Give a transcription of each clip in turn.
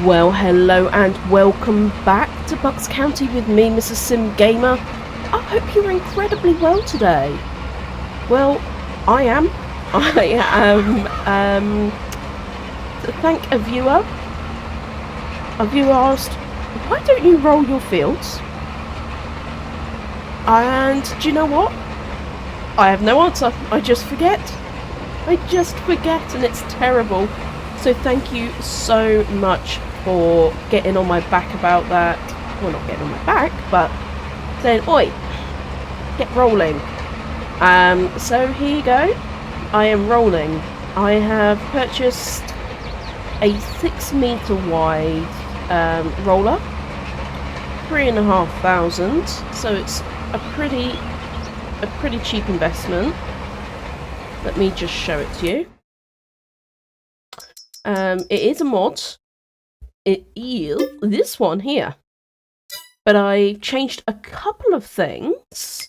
Well, hello and welcome back to Bucks County with me, Mrs. Sim Gamer. I hope you're incredibly well today. Well, I am. To thank a viewer. A viewer asked, why don't you roll your fields? And do you know what? I have no answer. I just forget. And it's terrible. So thank you so much for getting on my back about that. Well, not getting on my back, but saying, oi, get rolling. So here you go. I am rolling. I have purchased a 6-meter wide roller, 3,500. So it's a pretty cheap investment. Let me just show it to you. It is a mod. It is this one here. But I changed a couple of things.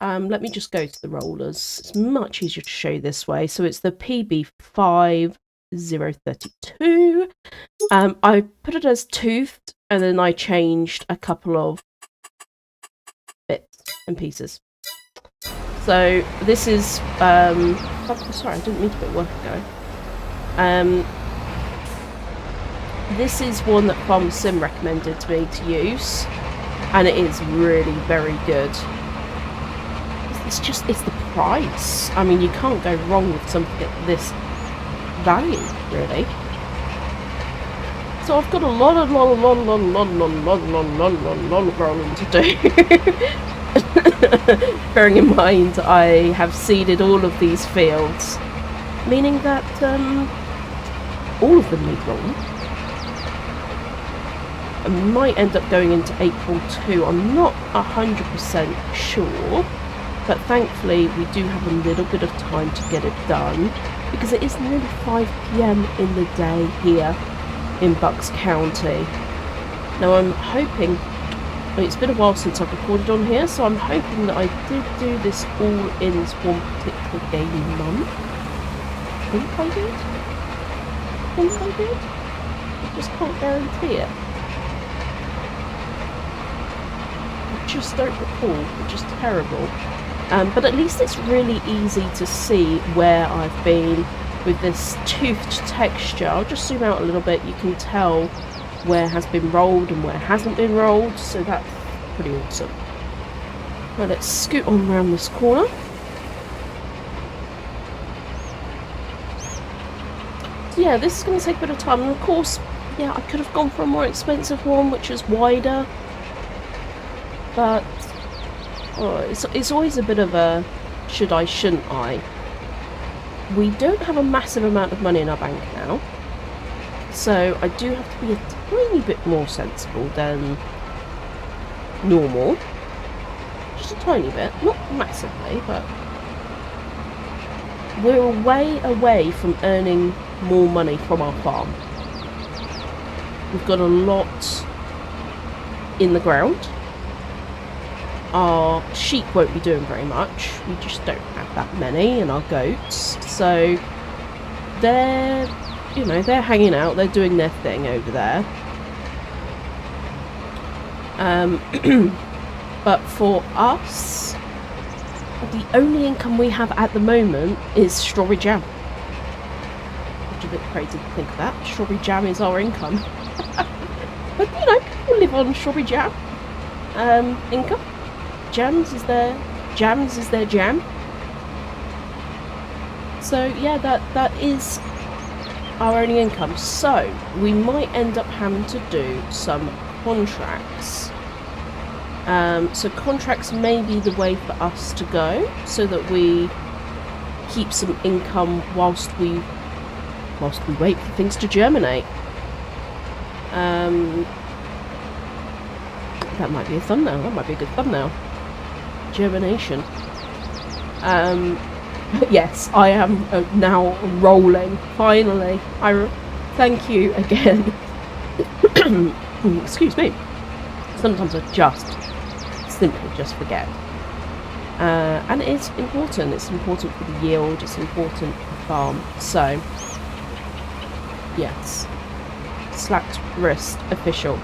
Let me just go to the rollers. It's much easier to show this way. So it's the PB5032. I put it as toothed, and then I changed a couple of bits and pieces. So this is sorry, I didn't mean to put work ago. This is one that Farm Sim recommended to me to use, and it is really very good. It's the price. I mean, you can't go wrong with something at this value, really. So I've got a lot of rolling to do. Bearing in mind I have seeded all of these fields, meaning that all of them need rolling. I might end up going into April too. I'm not 100% sure, but thankfully we do have a little bit of time to get it done, because it is nearly 5 PM in the day here in Bucks County. Now I'm hoping, it's been a while since I've recorded on here, so I'm hoping that I did do this all in this one particular gaming month. I think I did? I just can't guarantee it. I just don't recall, which is terrible. But at least it's really easy to see where I've been with this toothed texture. I'll just zoom out a little bit. You can tell where has been rolled and where hasn't been rolled, so that's pretty awesome. Right, let's scoot on around this corner. So yeah, this is going to take a bit of time, and of course, yeah, I could have gone for a more expensive one, which is wider, but it's always a bit of a should I, shouldn't I. We don't have a massive amount of money in our bank now, so I do have to be a tiny bit more sensible than normal. Just a tiny bit, not massively, but we're way away from earning more money from our farm. We've got a lot in the ground. Our sheep won't be doing very much. We just don't have that many, and our goats. So they're hanging out. They're doing their thing over there. But for us, the only income we have at the moment is strawberry jam. Which is a bit crazy to think of that. Strawberry jam is our income. But people live on strawberry jam income. Jams is their jam. So yeah, that is our only income. So we might end up having to do some contracts. So contracts may be the way for us to go, so that we keep some income whilst we wait for things to germinate. That might be a thumbnail. That might be a good thumbnail. Germination. Yes, I am now rolling. Finally, thank you again. Excuse me. Sometimes I simply just forget. And it is important. It's important for the yield. It's important for the farm. So, yes. slapped wrist official.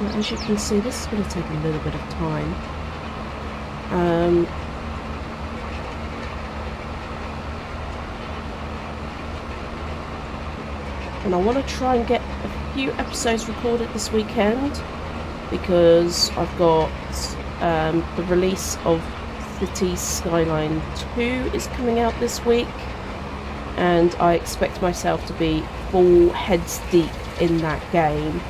Now, as you can see, this is going to take a little bit of time. And I want to try and get a few episodes recorded this weekend, because I've got the release of Cities Skyline 2 is coming out this week, and I expect myself to be full heads deep in that game.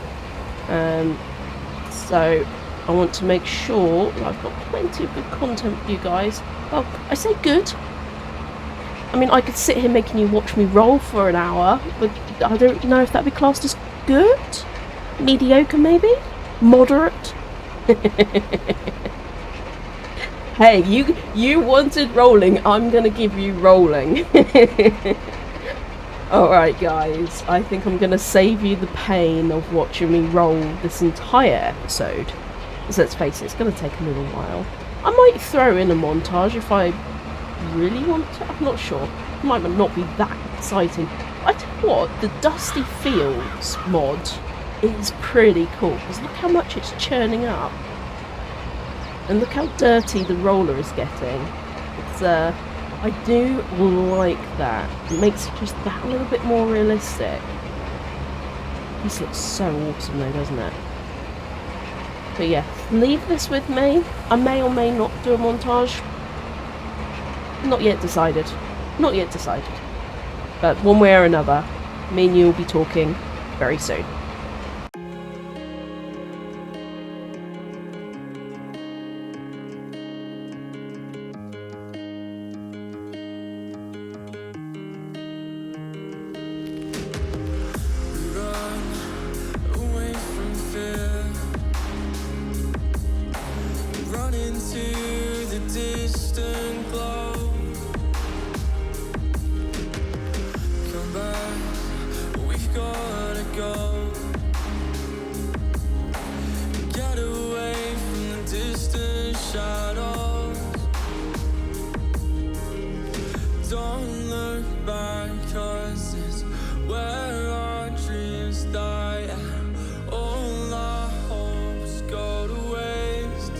So I want to make sure that I've got plenty of good content for you guys. Well, I say good. I mean, I could sit here making you watch me roll for an hour, but I don't know if that'd be classed as good? Mediocre, maybe? Moderate? Hey, you wanted rolling, I'm gonna give you rolling. Alright guys, I think I'm gonna save you the pain of watching me roll this entire episode. Because let's face it, it's gonna take a little while. I might throw in a montage if I really want to, I'm not sure. It might not be that exciting. I tell you what, the Dusty Fields mod is pretty cool, because look how much it's churning up. And look how dirty the roller is getting. It's, I do like that. It makes it just that little bit more realistic. This looks so awesome though, doesn't it? But yeah, leave this with me. I may or may not do a montage. Not yet decided. Not yet decided. But one way or another, me and you will be talking very soon. Don't look back, 'cause it's where our dreams die. All our hopes go to waste.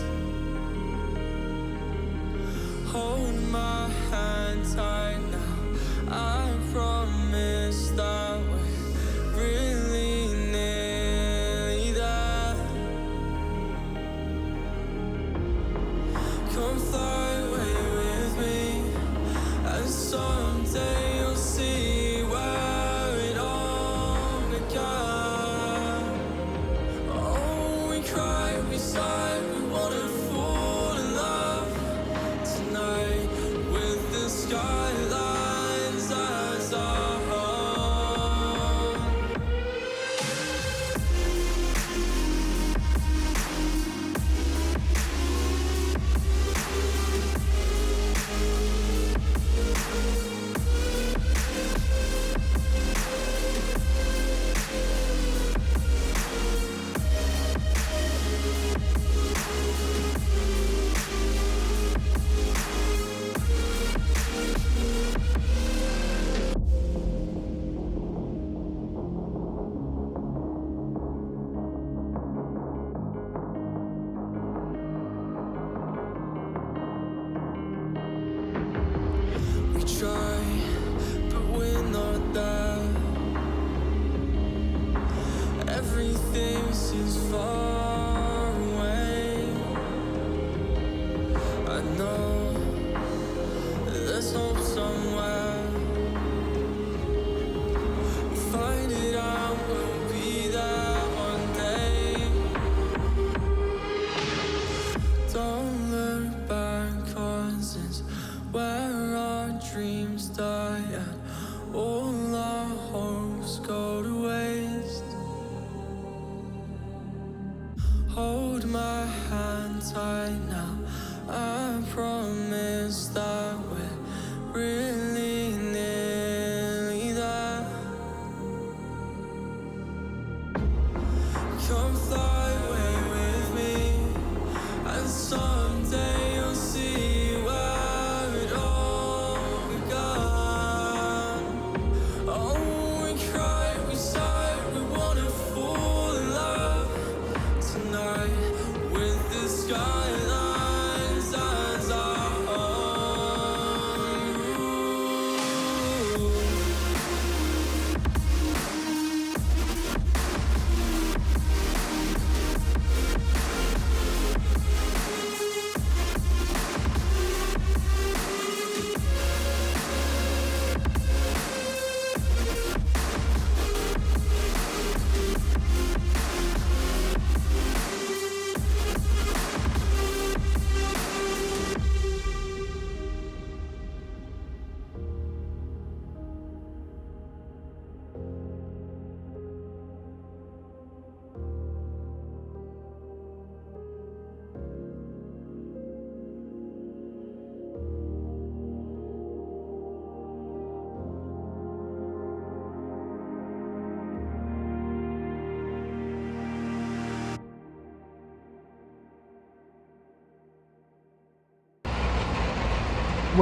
Hold my hand tight now, I promise that we're really nearly there. Come fly away with me, and someday you'll see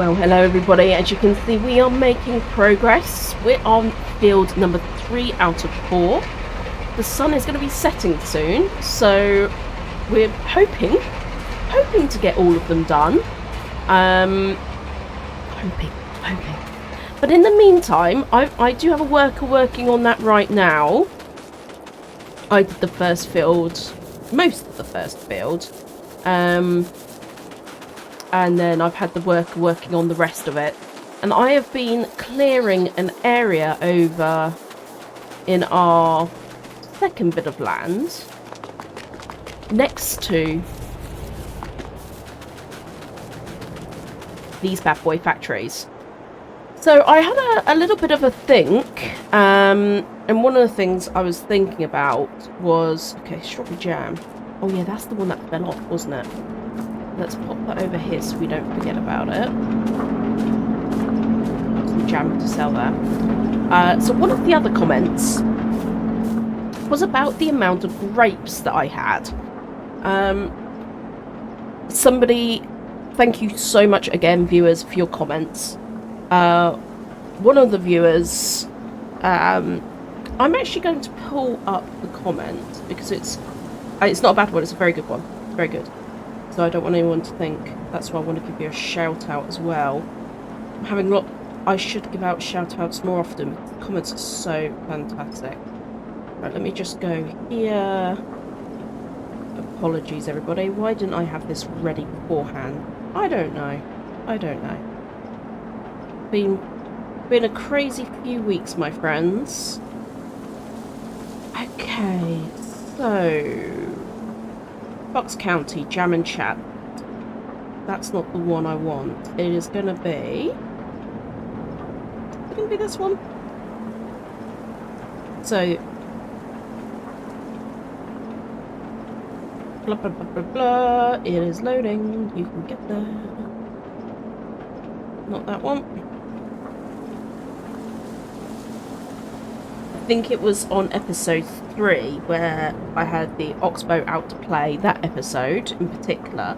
Well, hello everybody. As you can see, we are making progress. We're on field number 3 out of 4. The sun is going to be setting soon, so we're hoping to get all of them done. Hoping. But in the meantime, I do have a worker working on that right now. I did the first field, most of the first field. And then I've had the worker working on the rest of it. And I have been clearing an area over in our second bit of land next to these bad boy factories. So I had a little bit of a think, and one of the things I was thinking about was, okay, strawberry jam. Oh yeah, that's the one that fell off, wasn't it? Let's pop that over here so we don't forget about it. Got some jam to sell there. So one of the other comments was about the amount of grapes that I had. Somebody, thank you so much again, viewers, for your comments. One of the viewers, I'm actually going to pull up the comment because it's not a bad one, it's a very good one. It's very good. So I don't want anyone to think. That's why I want to give you a shout out as well. I'm having a lot. I should give out shout outs more often. The comments are so fantastic. Right, let me just go here. Apologies, everybody. Why didn't I have this ready beforehand? I don't know. Been a crazy few weeks, my friends. Okay, so Fox County, Jam and Chat. That's not the one I want. It is going to be... It's going to be this one. So... Blah, blah, blah, blah, blah. It is loading. You can get there. Not that one. I think it was on episode 3 where I had the Oxbow out to play, that episode in particular.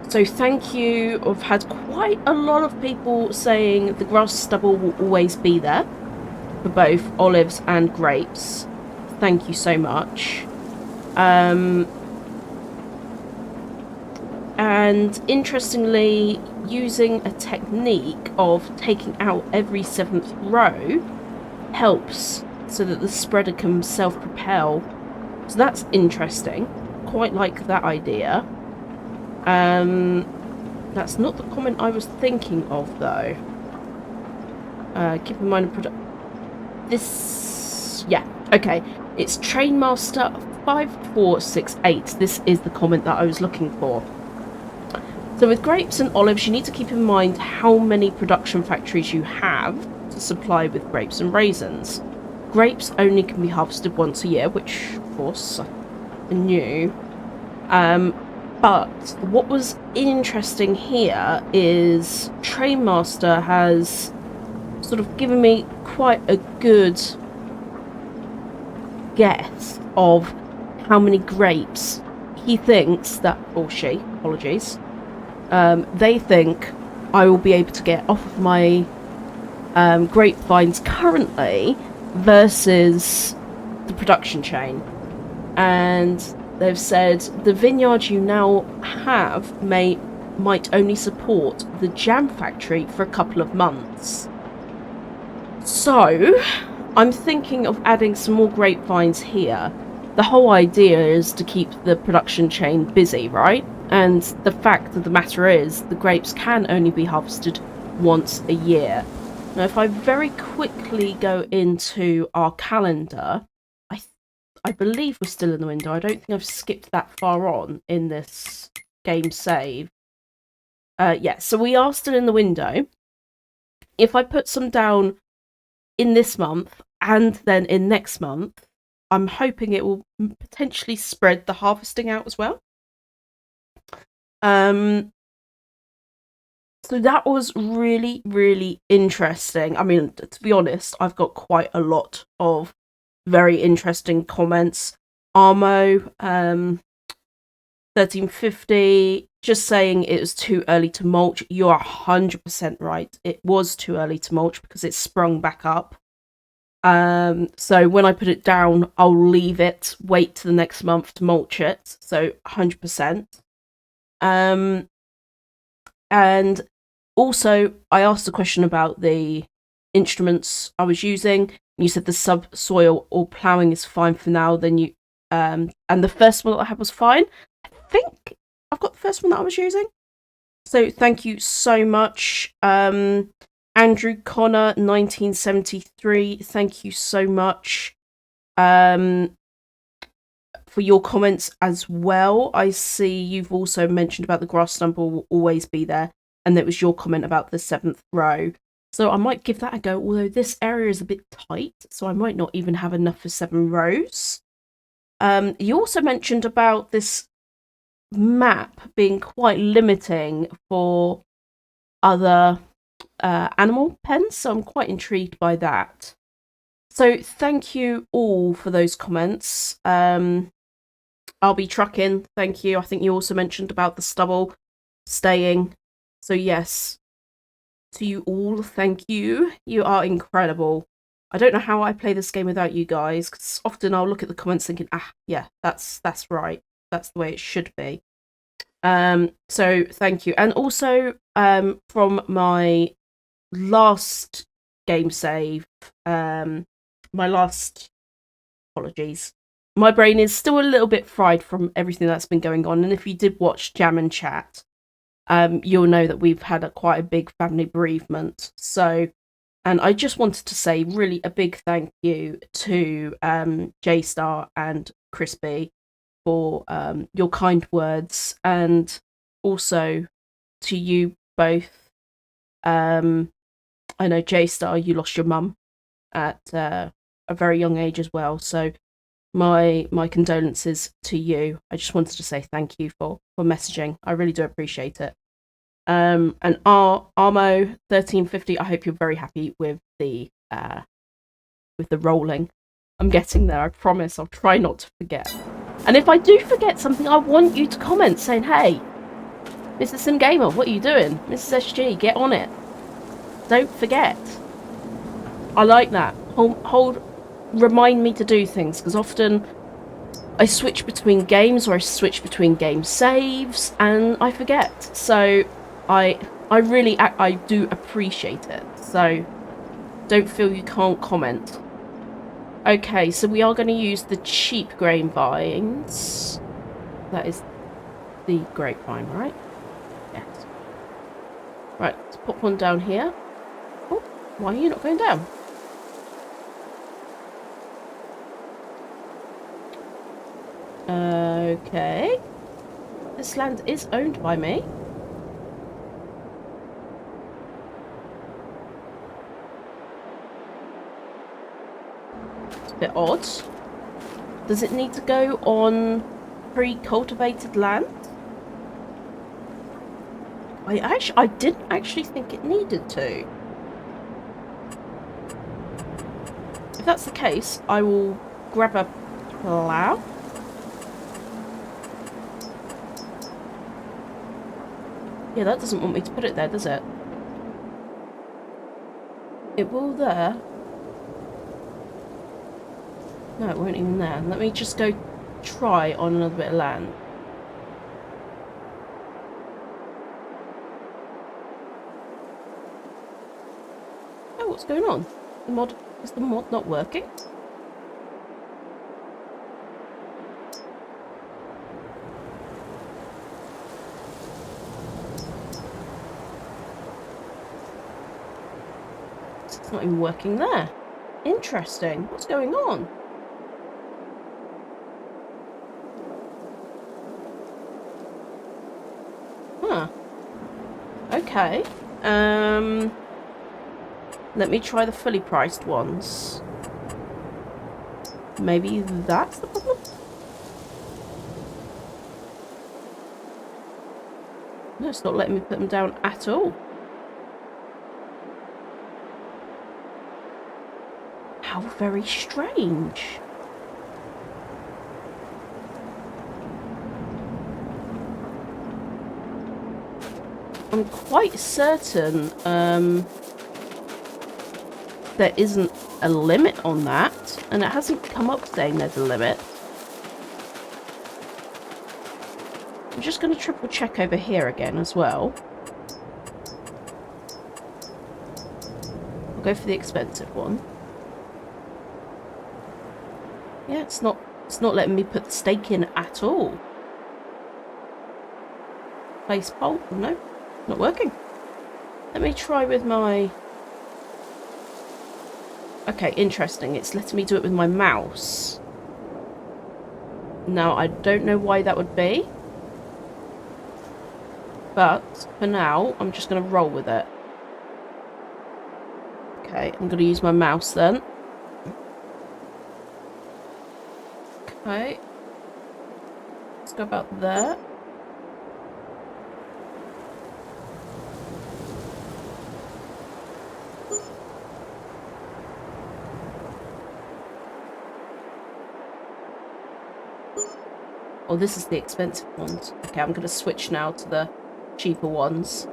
So thank you. I've had quite a lot of people saying the grass stubble will always be there for both olives and grapes. Thank you so much. And interestingly, using a technique of taking out every 7th row helps so that the spreader can self-propel. So that's interesting. Quite like that idea. That's not the comment I was thinking of, though. Keep in mind, this... Yeah, okay. It's Trainmaster 5468. This is the comment that I was looking for. So with grapes and olives, you need to keep in mind how many production factories you have to supply with grapes and raisins. Grapes only can be harvested once a year, which, of course, I knew. But what was interesting here is Trainmaster has sort of given me quite a good guess of how many grapes he thinks that, or she, apologies, they think I will be able to get off of my grapevines currently versus the production chain. And they've said the vineyard you now have might only support the jam factory for a couple of months. So I'm thinking of adding some more grapevines here. The whole idea is to keep the production chain busy, right? And the fact of the matter is, the grapes can only be harvested once a year. Now, if I very quickly go into our calendar, I believe we're still in the window. I don't think I've skipped that far on in this game save. Yeah, so we are still in the window. If I put some down in this month and then in next month, I'm hoping it will potentially spread the harvesting out as well. So that was really, really interesting. I mean, to be honest, I've got quite a lot of very interesting comments. Armo, 1350, just saying it was too early to mulch. You're 100% right. It was too early to mulch because it sprung back up. So when I put it down, I'll leave it, wait to the next month to mulch it. So 100%. And also, I asked a question about the instruments I was using. You said the subsoil or ploughing is fine for now. Then you, and the first one that I had was fine. I think I've got the first one that I was using. So thank you so much, Andrew Connor, 1973. Thank you so much, for your comments as well. I see you've also mentioned about the grass stump will always be there, and that was your comment about the 7th row. So I might give that a go, although this area is a bit tight, so I might not even have enough for 7 rows. You also mentioned about this map being quite limiting for other animal pens, so I'm quite intrigued by that. So thank you all for those comments. I'll be trucking, thank you. I think you also mentioned about the stubble staying. So yes, to you all, thank you. You are incredible. I don't know how I play this game without you guys, because often I'll look at the comments thinking, yeah, that's right. That's the way it should be. So thank you. And also, from my last game save, apologies. My brain is still a little bit fried from everything that's been going on. And if you did watch Jam and Chat, you'll know that we've had quite a big family bereavement. So, and I just wanted to say really a big thank you to J-Star and Crispy for your kind words, and also to you both. I know J-Star, you lost your mum at a very young age as well, so my condolences to you. I just wanted to say thank you for messaging. I really do appreciate it. And Armo 1350, I hope you're very happy with the rolling. I'm getting there, I promise. I'll try not to forget. And if I do forget something, I want you to comment saying, hey, Mrs. Sim Gamer, what are you doing? Mrs. SG, get on it. Don't forget. I like that. Remind me to do things, because often I switch between games, or I switch between game saves, and I forget. So I really do appreciate it. So don't feel you can't comment. Okay, so we are going to use the cheap grapevines. That is the grapevine, right? Yes. Right, let's put one down here. Oh, why are you not going down? Okay. This land is owned by me. It's a bit odd. Does it need to go on pre-cultivated land? I didn't actually think it needed to. If that's the case, I will grab a plough. Yeah, that doesn't want me to put it there, does it? It will there. No, it won't even there. Let me just go try on another bit of land. Oh, what's going on? Is the mod not working? It's not even working there. Interesting. What's going on? Huh. Okay. Let me try the fully priced ones. Maybe that's the problem? No, it's not letting me put them down at all. How very strange. I'm quite certain there isn't a limit on that, and it hasn't come up saying there's a limit. I'm just going to triple check over here again as well. I'll go for the expensive one. Yeah, it's not letting me put the stake in at all. Place pole? No, not working. Let me try with my... Okay, interesting. It's letting me do it with my mouse. Now, I don't know why that would be. But, for now, I'm just going to roll with it. Okay, I'm going to use my mouse then. Okay. Let's go about there. Oh, this is the expensive ones. Okay, I'm going to switch now to the cheaper ones.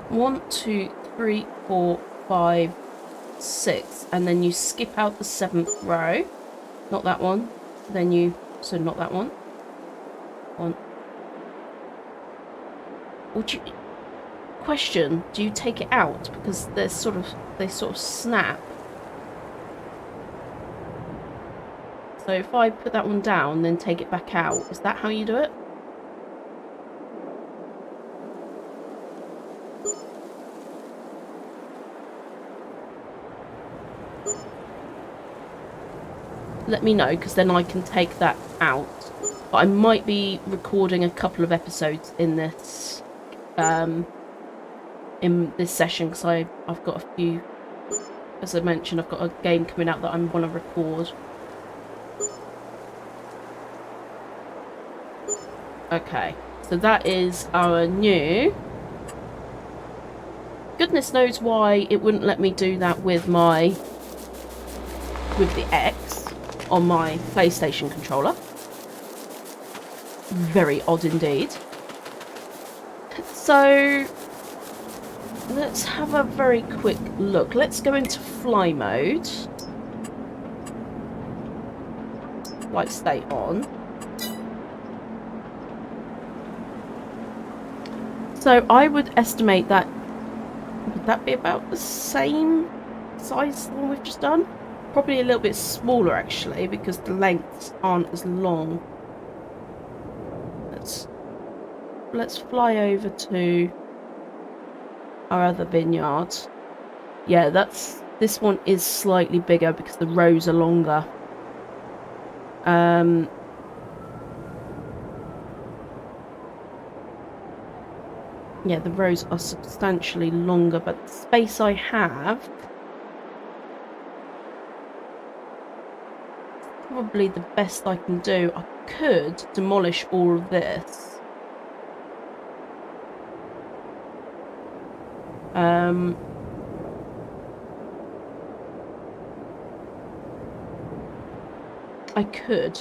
One, two, three, 4, 5, 6, and then you skip out the 7th row. Not that one. Then you... So not that one. One. Would you... Question, do you take it out? Because they're sort of... They sort of snap. So if I put that one down, then take it back out, is that how you do it? Let me know, because then I can take that out. But I might be recording a couple of episodes in this session, because I've got a few, as I mentioned, I've got a game coming out that I want to record. Okay, so that is our new... Goodness knows why it wouldn't let me do that with my... with the X on my PlayStation controller. Very odd indeed. So... let's have a very quick look. Let's go into fly mode. Flight state on. So I would estimate that... would that be about the same size as the one we've just done? Probably a little bit smaller actually, because the lengths aren't as long. Let's fly over to our other vineyard. Yeah, this one is slightly bigger because the rows are longer. Yeah, the rows are substantially longer, but the space I have... probably the best I can do. I could demolish all of this. I could.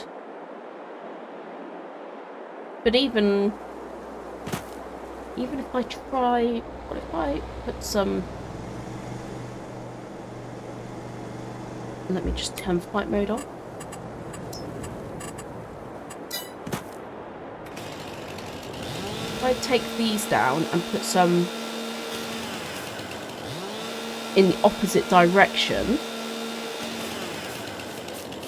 But even if I try... what if I put some... let me just turn flight mode on. If I take these down and put some in the opposite direction.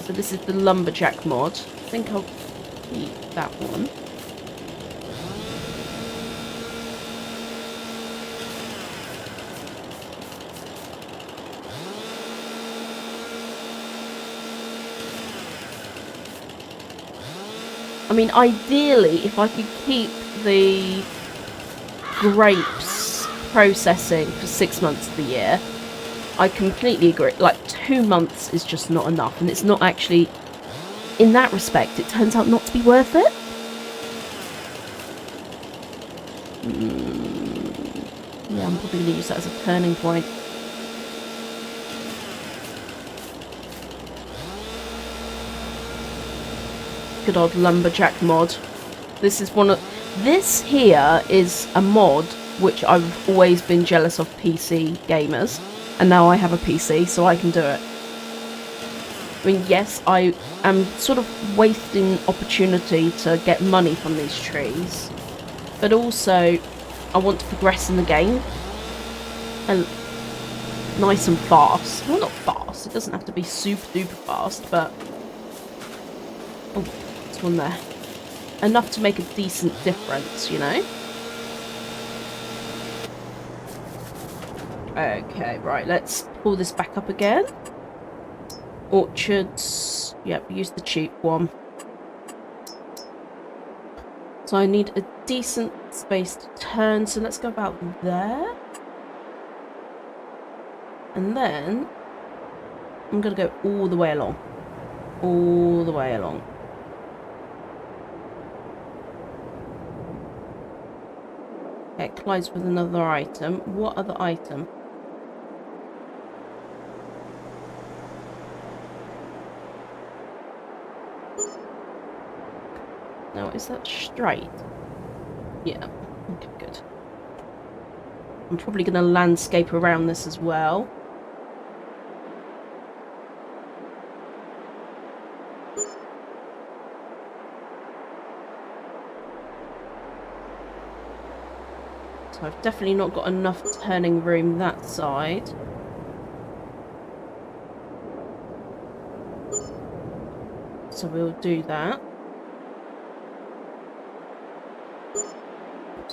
So this is the lumberjack mod. I think I'll keep that one. I mean, ideally, if I could keep the grapes processing for 6 months of the year, I completely agree. Like, 2 months is just not enough, and it's not actually, in that respect, it turns out not to be worth it. Yeah, I'm probably going to use that as a turning point. good old lumberjack mod. This here is a mod which I've always been jealous of PC gamers, and now I have a PC, so I can do it. I mean, yes, I am sort of wasting opportunity to get money from these trees, but also I want to progress in the game, and nice and fast. Well, not fast, it doesn't have to be super duper fast, but... Oh, there's one there. Enough to make a decent difference, you know? Okay, right, let's pull this back up again. Orchards. Yep, use the cheap one. So I need a decent space to turn, so let's go about there. And then I'm going to go all the way along. All the way along. Okay, it collides with another item. What other item? Now, is that straight? Yeah. Okay, good. I'm probably going to landscape around this as well. So I've definitely not got enough turning room that side. So we'll do that.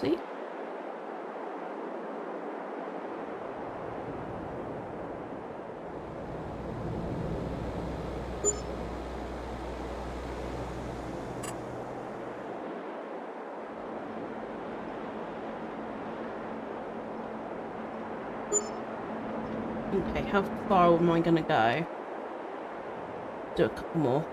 Oopsie. Okay, how far am I going to go? Do a couple more.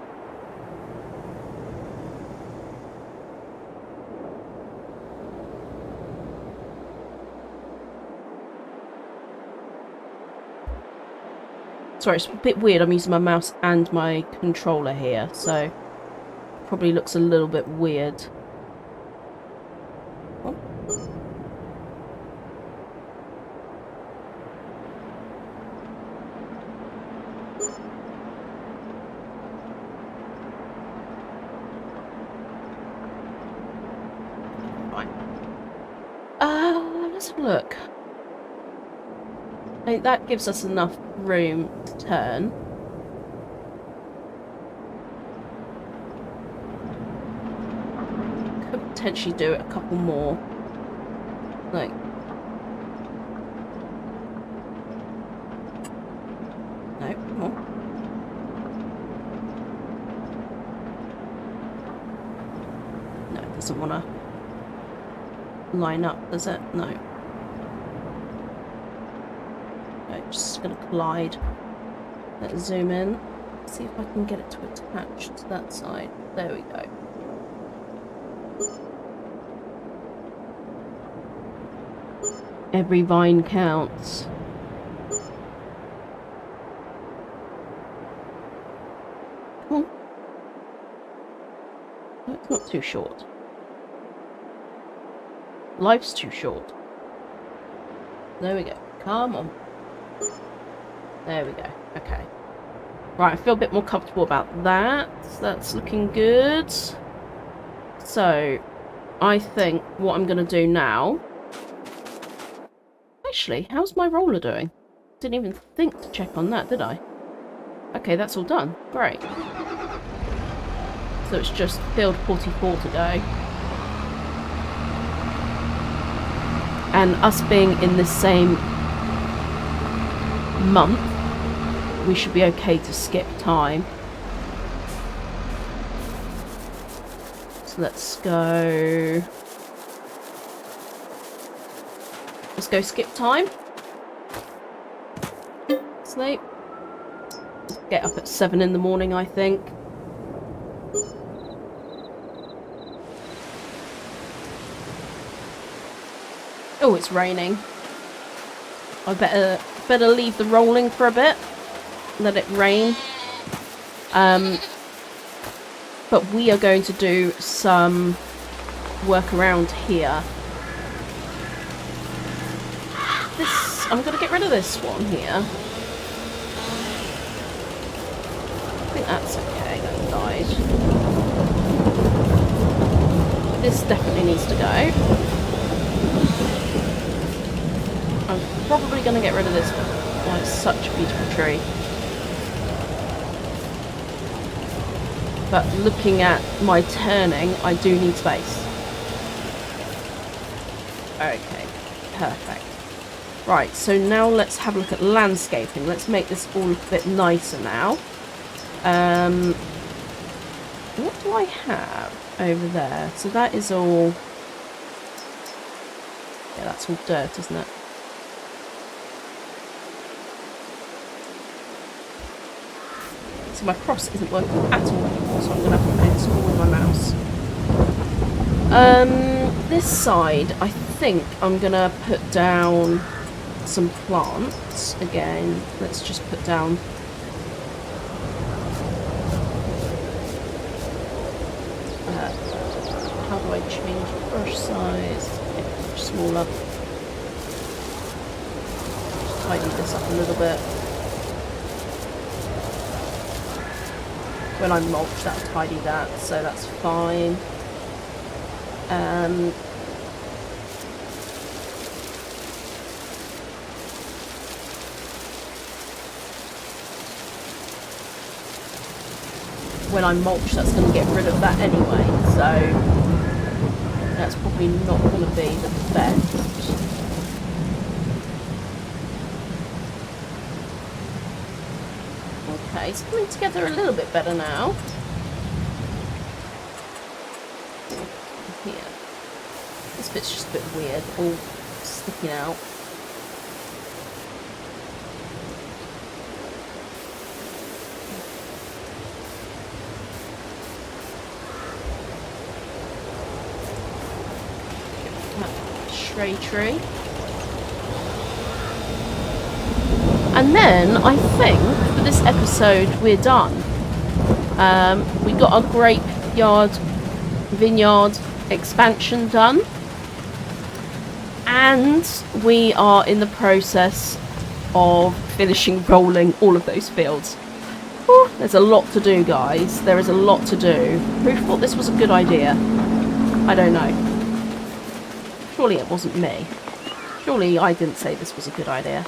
Sorry, it's a bit weird. I'm using my mouse and my controller here, so probably looks a little bit weird. Oh. Fine. Let's have a look. I think that gives us enough room to turn. Could potentially do it a couple more. Like... No, come on. No, it doesn't want to line up, does it? No. Just going to collide. Let's zoom in. See if I can get it to attach to that side. There we go. Every vine counts. Come on. No, it's not too short. Life's too short. There we go. Come on. There we go. Okay. Right, I feel a bit more comfortable about that. That's looking good. So, I think what I'm going to do now... Actually, how's my roller doing? Didn't even think to check on that, did I? Okay, that's all done. Great. So it's just field 44 to go. And us being in the same month, we should be okay to skip time. So let's go skip time. Sleep. Let's get up at 7 in the morning, I think. Oh, it's raining. I better leave the rolling for a bit. Let it rain. but we are going to do some work around here. I'm going to get rid of this one here. I think that's okay, that died. This definitely needs to go. I'm probably going to get rid of this one. Oh, it's such a beautiful tree. But looking at my turning, I do need space. Okay, perfect. Right, so now let's have a look at landscaping. Let's make this all a bit nicer now. What do I have over there? So that is all... Yeah, that's all dirt, isn't it? So my cross isn't working at all anymore, so I'm going to have to put it small with my mouse. This side, I think I'm going to put down some plants. Again, let's just put down... how do I change brush size? Make it much smaller. Just tidy this up a little bit. When I mulch, that'll tidy that, so that's fine. When I mulch, that's going to get rid of that anyway, so that's probably not going to be the best. Okay, it's coming together a little bit better now. Here. This bit's just a bit weird, all sticking out. Stray tree. And then I think for this episode we're done. We got our vineyard expansion done, and we are in the process of finishing rolling all of those fields. Whew, there's a lot to do, guys. There is a lot to do. Who thought this was a good idea? I don't know. Surely it wasn't me. Surely I didn't say this was a good idea.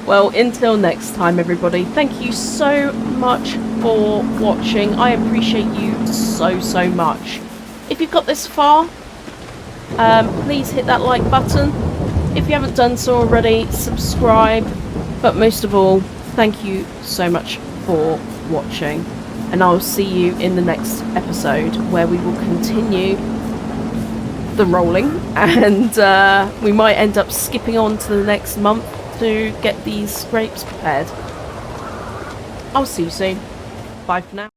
Well, until next time, everybody, thank you so much for watching. I appreciate you so much. If you've got this far, please hit that like button. If you haven't done so already, subscribe. But most of all, thank you so much for watching. And I'll see you in the next episode, where we will continue the rolling, and we might end up skipping on to the next month to get these grapes prepared. I'll see you soon. Bye for now.